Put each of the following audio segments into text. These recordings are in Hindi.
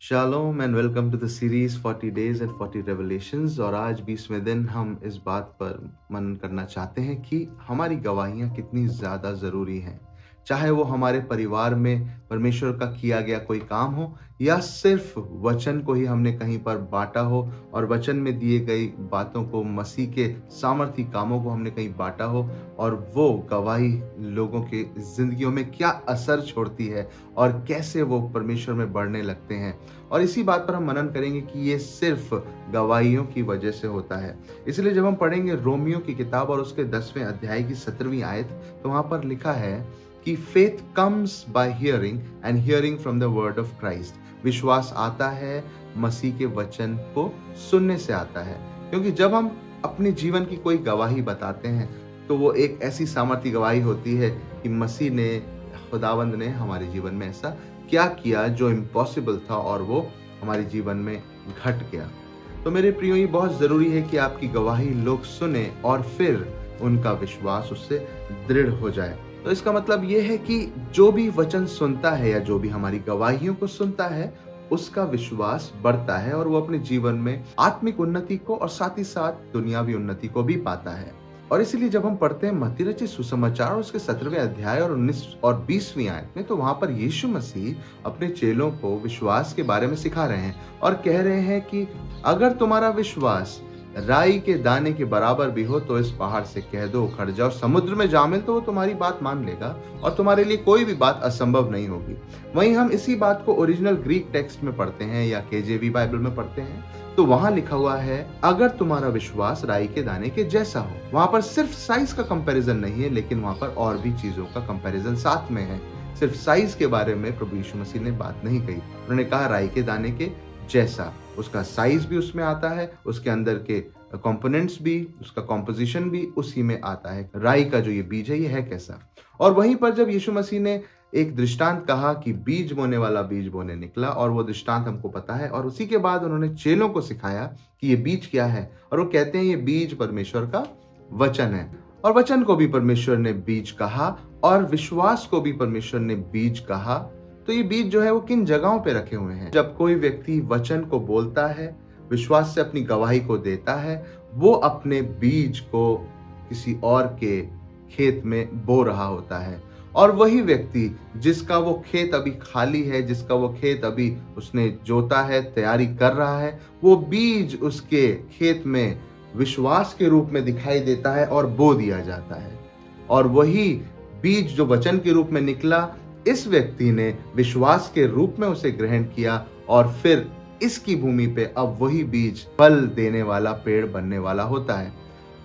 Shalom and welcome to the series 40 days and 40 revelations. और आज 20वें दिन हम इस बात पर मनन करना चाहते हैं कि हमारी गवाहियां कितनी ज़्यादा ज़रूरी हैं। चाहे वो हमारे परिवार में परमेश्वर का किया गया कोई काम हो या सिर्फ वचन को ही हमने कहीं पर बांटा हो और वचन में दिए गई बातों को, मसीह के सामर्थी कामों को हमने कहीं बांटा हो और वो गवाही लोगों के जिंदगियों में क्या असर छोड़ती है और कैसे वो परमेश्वर में बढ़ने लगते हैं। और इसी बात पर हम मनन करेंगे कि ये सिर्फ गवाहियों की वजह से होता है। इसलिए जब हम पढ़ेंगे रोमियो की किताब और उसके 10वें अध्याय की 17वीं आयत, तो वहां पर लिखा है कि faith comes by hearing and hearing from the word of Christ. विश्वास आता है मसीह के वचन को सुनने से आता है, क्योंकि जब हम अपने जीवन की कोई गवाही बताते हैं तो वो एक ऐसी सामर्थी गवाही होती है कि मसीह ने, खुदावंद ने हमारे जीवन में ऐसा क्या किया जो इम्पॉसिबल था और वो हमारे जीवन में घट गया। तो मेरे प्रियो, ये बहुत जरूरी है कि आपकी गवाही लोग सुने और फिर उनका विश्वास उससे दृढ़ हो जाए। तो इसका मतलब ये है कि जो भी वचन सुनता है या जो भी हमारी गवाहियों को सुनता है, उसका विश्वास बढ़ता है और वो अपने जीवन में आत्मिक उन्नति को और साथ ही साथ दुनियावी उन्नति को भी पाता है। और इसीलिए जब हम पढ़ते हैं मत्ती रचित सुसमाचार उसके 17वें अध्याय और 19 और 20वीं आयत में, तो वहां पर यीशु मसीह अपने चेलों को विश्वास के बारे में सिखा रहे हैं और कह रहे हैं कि अगर तुम्हारा विश्वास राई के दाने के बराबर भी हो तो इस पहाड़ से कह दो उखड़ जाओ समुद्र में जा मिल, तो वो तुम्हारी बात मान लेगा और तुम्हारे लिए कोई भी बात असंभव नहीं होगी। वहीं हम इसी बात को ओरिजिनल ग्रीक टेक्स्ट में पढ़ते हैं या केजेवी बाइबल में पढ़ते हैं, तो वहां लिखा हुआ है अगर तुम्हारा विश्वास राई के दाने के जैसा हो। वहां पर सिर्फ साइज का कंपैरिजन नहीं है, लेकिन वहां पर और भी चीजों का कंपैरिजन साथ में है। सिर्फ साइज के बारे में प्रभु यीशु मसीह ने बात नहीं कही, उन्होंने कहा राई के दाने के जैसा। उसका साइज भी उसमें आता है, उसके अंदर के कंपोनेंट्स भी, उसका कॉम्पोजिशन भी उसी में आता है। राई का जो ये बीज है, ये है कैसा। और वहीं पर जब यीशु मसीह ने एक दृष्टांत कहा कि बीज बोने वाला बीज बोने निकला, और वो दृष्टांत हमको पता है, और उसी के बाद उन्होंने चेलों को सिखाया कि ये बीज क्या है, और वो कहते हैं ये बीज परमेश्वर का वचन है। और वचन को भी परमेश्वर ने बीज कहा और विश्वास को भी परमेश्वर ने बीज कहा। तो ये बीज जो है वो किन जगहों पे रखे हुए हैं? जब कोई व्यक्ति वचन को बोलता है, विश्वास से अपनी गवाही को देता है, वो अपने बीज को किसी और के खेत में बो रहा होता है। और वही व्यक्ति जिसका वो खेत अभी खाली है, जिसका वो खेत अभी उसने जोता है, तैयारी कर रहा है, वो बीज उसके खेत में विश्वास के रूप में दिखाई देता है और बो दिया जाता है। और वही बीज जो वचन के रूप में निकला, इस व्यक्ति ने विश्वास के रूप में उसे ग्रहण किया और फिर इसकी भूमि पे अब वही बीज फल देने वाला पेड़ बनने वाला होता है।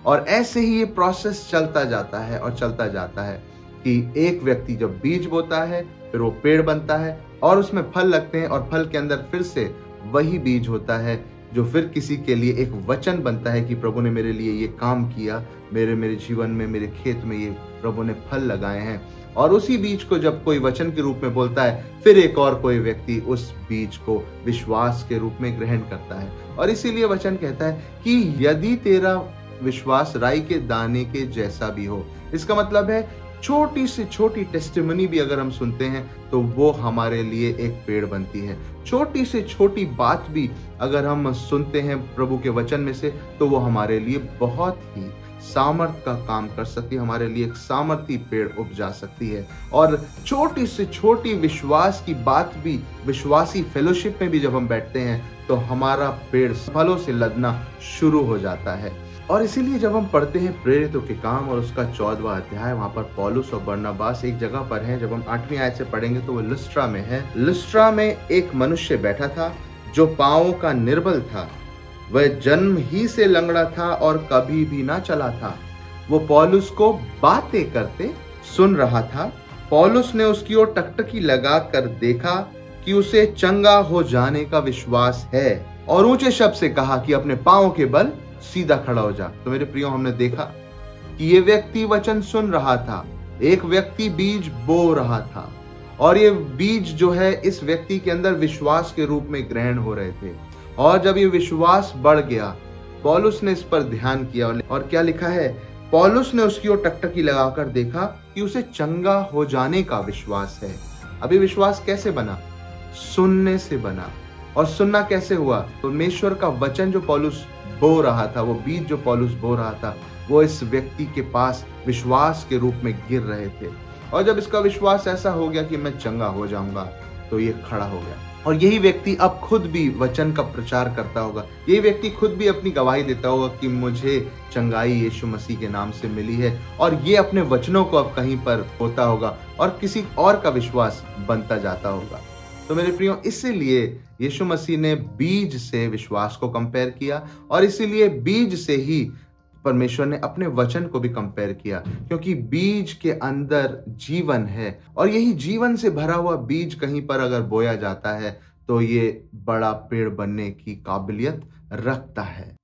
और ऐसे ही ये प्रोसेस चलता जाता है और चलता जाता है कि एक व्यक्ति जब बीज बोता है, फिर वो पेड़ बनता है और उसमें फल लगते हैं, और फल के अंदर फिर से वही बीज होता है जो फिर किसी के लिए एक वचन बनता है कि प्रभु ने मेरे लिए ये काम किया, मेरे जीवन में, मेरे खेत में ये प्रभु ने फल लगाए हैं। और उसी बीज को जब कोई वचन के रूप में बोलता है, फिर एक और कोई व्यक्ति उस बीज को विश्वास के रूप में ग्रहण करता है। और इसीलिए वचन कहता है कि यदि तेरा विश्वास राई के दाने के जैसा भी हो, इसका मतलब है छोटी से छोटी टेस्टिमनी भी अगर हम सुनते हैं तो वो हमारे लिए एक पेड़ बनती है। छोटी से छोटी बात भी अगर हम सुनते हैं प्रभु के वचन में से, तो वो हमारे लिए बहुत ही सामर्थ का काम कर सकती है, हमारे लिए एक सामर्थी पेड़ उपजा सकती है। और छोटी से छोटी विश्वास की बात भी, विश्वासी फेलोशिप में भी जब हम बैठते हैं तो हमारा पेड़ फलों से लदना शुरू हो जाता है। और इसीलिए जब हम पढ़ते हैं प्रेरितों के काम और उसका 14वां अध्याय, वहां पर पौलुस और बरनबास एक जगह पर हैं। जब हम 8वीं आयत से पढ़ेंगे तो वो लुस्त्रा में है। लुस्त्रा में एक मनुष्य बैठा था जो पांवों का निर्बल था, वह जन्म ही से लंगड़ा था और कभी भी ना चला था। वो पौलुस को बातें करते सुन रहा था। पौलुस ने उसकी ओर टकटकी लगाकर देखा कि उसे चंगा हो जाने का विश्वास है, और ऊंचे शब्द से कहा कि अपने पांवों के बल सीधा खड़ा हो जा। तो मेरे प्रियो, हमने देखा कि ये व्यक्ति वचन सुन रहा था, एक व्यक्ति बीज बो रहा था, और ये बीज जो है इस व्यक्ति के अंदर विश्वास के रूप में ग्रहण हो रहे थे। और जब ये विश्वास बढ़ गया, पौलुस ने इस पर ध्यान किया और क्या लिखा है, पौलुस ने उसकी ओर टकटकी लगाकर देखा कि उसे चंगा हो जाने का विश्वास है। अभी विश्वास कैसे बना? सुनने से बना। और सुनना कैसे हुआ? परमेश्वर का वचन जो पौलुस बो रहा था, वो बीज जो पौलुस बो रहा था, वो इस व्यक्ति के पास विश्वास के रूप में गिर रहे थे। और जब इसका विश्वास ऐसा हो गया कि मैं चंगा हो जाऊंगा, तो ये खड़ा हो गया। और यही व्यक्ति अब खुद भी वचन का प्रचार करता होगा, यही व्यक्ति खुद भी अपनी गवाही देता होगा कि मुझे चंगाई यीशु मसीह के नाम से मिली है, और ये अपने वचनों को अब कहीं पर होता होगा और किसी और का विश्वास बनता जाता होगा। तो मेरे प्रियो, इसीलिए यीशु मसीह ने बीज से विश्वास को कंपेयर किया, और इसीलिए बीज से ही परमेश्वर ने अपने वचन को भी कंपेयर किया, क्योंकि बीज के अंदर जीवन है, और यही जीवन से भरा हुआ बीज कहीं पर अगर बोया जाता है तो ये बड़ा पेड़ बनने की काबिलियत रखता है।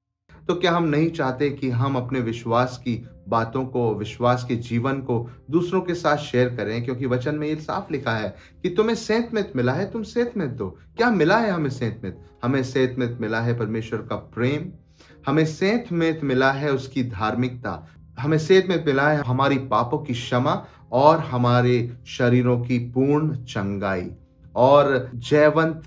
तो क्या हम नहीं चाहते कि हम अपने विश्वास की बातों को, विश्वास के जीवन को दूसरों के साथ शेयर करें? क्योंकि वचन में ये साफ लिखा है कि तुम्हें सेंतमित मिला है, तुम सेंतमित दो। क्या मिला है हमें सेंतमित? हमें सेंतमित मिला है परमेश्वर का प्रेम, हमें सेंतमित मिला है उसकी धार्मिकता, हमें सेंतमित मिला है हमारी पापों की क्षमा और हमारे शरीरों की पूर्ण चंगाई और जयवंत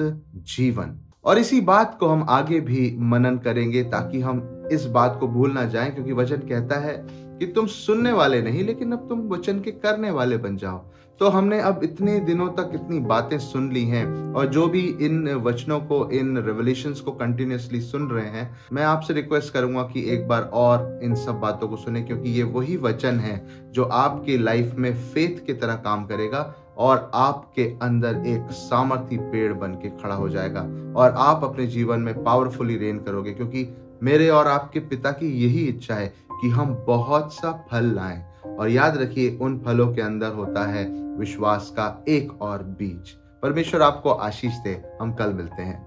जीवन। और इसी बात को हम आगे भी मनन करेंगे, ताकि हम इस बात को भूल ना जाएं, क्योंकि वचन कहता है कि तुम सुनने वाले नहीं, लेकिन अब तुम वचन के करने वाले बन जाओ। तो हमने अब इतने दिनों तक इतनी बातें सुन ली हैं, और जो भी इन वचनों को, इन रेवलेशंस को कंटिन्यूअसली सुन रहे हैं, मैं आपसे रिक्वेस्ट करूंगा कि एक बार और इन सब बातों को सुने, क्योंकि ये वही वचन है जो आपके लाइफ में फेथ की तरह काम करेगा, और आपके अंदर एक सामर्थी पेड़ बन के खड़ा हो जाएगा, और आप अपने जीवन में पावरफुली रेन करोगे, क्योंकि मेरे और आपके पिता की यही इच्छा है कि हम बहुत सा फल लाएं। और याद रखिए, उन फलों के अंदर होता है विश्वास का एक और बीज। परमेश्वर आपको आशीष दे। हम कल मिलते हैं।